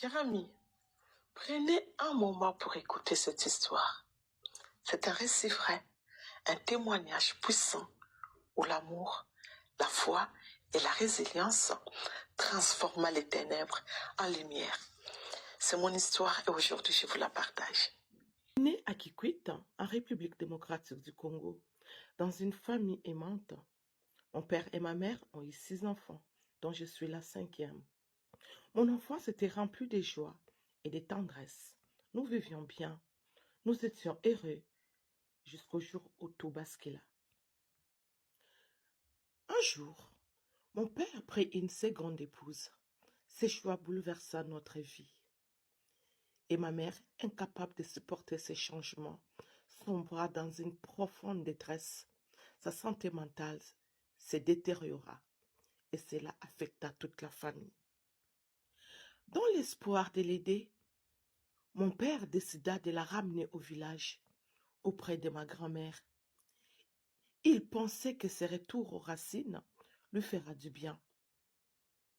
Chers amis, prenez un moment pour écouter cette histoire. C'est un récit vrai, un témoignage puissant où l'amour, la foi et la résilience transforment les ténèbres en lumière. C'est mon histoire et aujourd'hui je vous la partage. Né à Kikwit, en République démocratique du Congo, dans une famille aimante, mon père et ma mère ont eu 6 enfants, dont je suis la 5e. Mon enfance était remplie de joie et de tendresse. Nous vivions bien, nous étions heureux jusqu'au jour où tout bascula. Un jour, mon père prit une seconde épouse. Ce choix bouleversa notre vie. Et ma mère, incapable de supporter ces changements, sombra dans une profonde détresse. Sa santé mentale se détériora et cela affecta toute la famille. Dans l'espoir de l'aider, mon père décida de la ramener au village, auprès de ma grand-mère. Il pensait que ce retour aux racines lui fera du bien.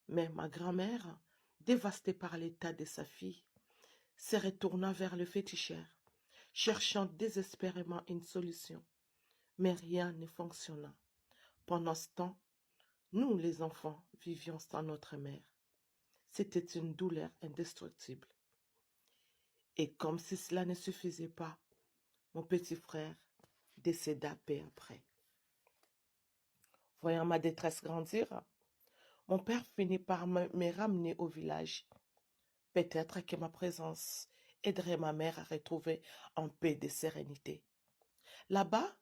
Mais ma grand-mère, dévastée par l'état de sa fille, se retourna vers le féticheur, cherchant désespérément une solution. Mais rien ne fonctionna. Pendant ce temps, nous, les enfants, vivions sans notre mère. C'était une douleur indestructible. Et comme si cela ne suffisait pas, mon petit frère décéda peu après. Voyant ma détresse grandir, mon père finit par me ramener au village. Peut-être que ma présence aiderait ma mère à retrouver un peu de sérénité. Là-bas,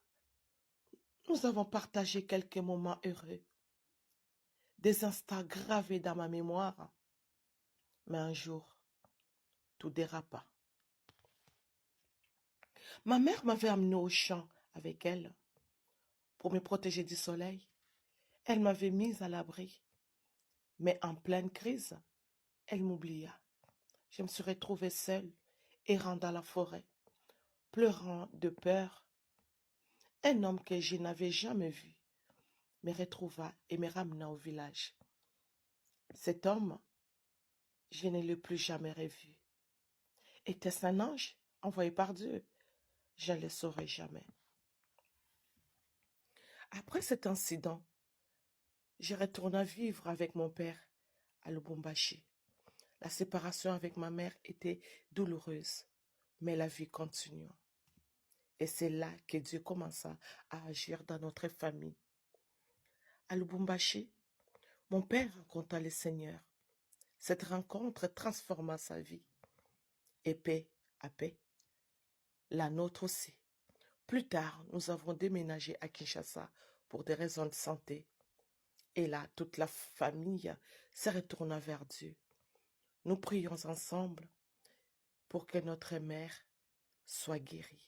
nous avons partagé quelques moments heureux, des instants gravés dans ma mémoire. Mais un jour, tout dérapa. Ma mère m'avait amené au champ avec elle pour me protéger du soleil. Elle m'avait mise à l'abri. Mais en pleine crise, elle m'oublia. Je me suis retrouvée seule, errant dans la forêt, pleurant de peur. Un homme que je n'avais jamais vu me retrouva et me ramena au village. Cet homme, je ne l'ai plus jamais revu. Était-ce un ange envoyé par Dieu? Je ne le saurai jamais. Après cet incident, je retourna vivre avec mon père à Lubumbashi. La séparation avec ma mère était douloureuse, mais la vie continua. Et c'est là que Dieu commença à agir dans notre famille. À Lubumbashi, mon père rencontra le Seigneur. Cette rencontre transforma sa vie. Et paix à paix, la nôtre aussi. Plus tard, nous avons déménagé à Kinshasa pour des raisons de santé. Et là, toute la famille se retourna vers Dieu. Nous prions ensemble pour que notre mère soit guérie.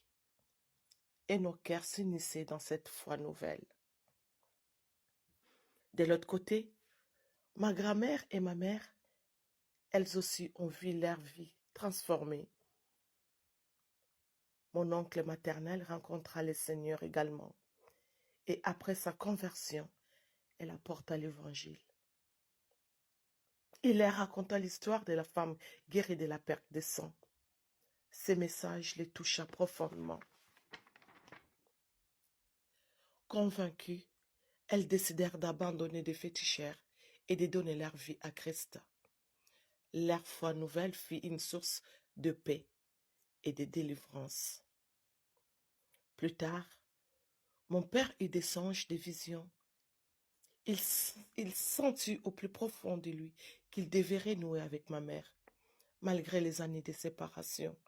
Et nos cœurs s'unissaient dans cette foi nouvelle. De l'autre côté, ma grand-mère et ma mère, elles aussi ont vu leur vie transformée. Mon oncle maternel rencontra le Seigneur également. Et après sa conversion, elle apporta l'évangile. Il leur raconta l'histoire de la femme guérie de la perte de sang. Ces messages les toucha profondément. Convaincues, elles décidèrent d'abandonner des féticheurs et de donner leur vie à Christ. Leur foi nouvelle fut une source de paix et de délivrance. Plus tard, mon père eut des songes, des visions. Il sentit au plus profond de lui qu'il devait renouer avec ma mère, malgré les années de séparation.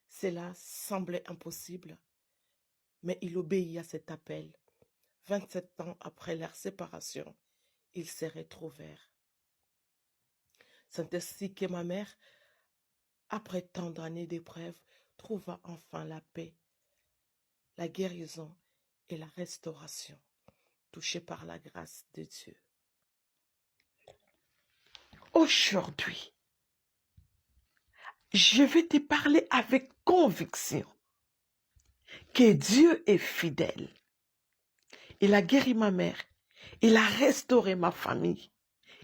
Cela semblait impossible, mais il obéit à cet appel. 27 ans après leur séparation, ils se retrouvèrent. C'est ainsi que ma mère, après tant d'années d'épreuves, trouva enfin la paix, la guérison et la restauration, touchée par la grâce de Dieu. Aujourd'hui, je vais te parler avec conviction que Dieu est fidèle. Il a guéri ma mère, il a restauré ma famille.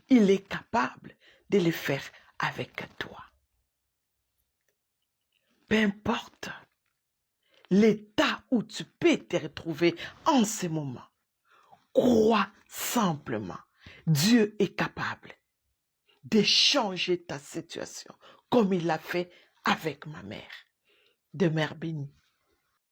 Il est capable de le faire avec toi. Peu importe l'état où tu peux te retrouver en ce moment, crois simplement, Dieu est capable de changer ta situation comme il l'a fait avec ma mère. Demeure bénie.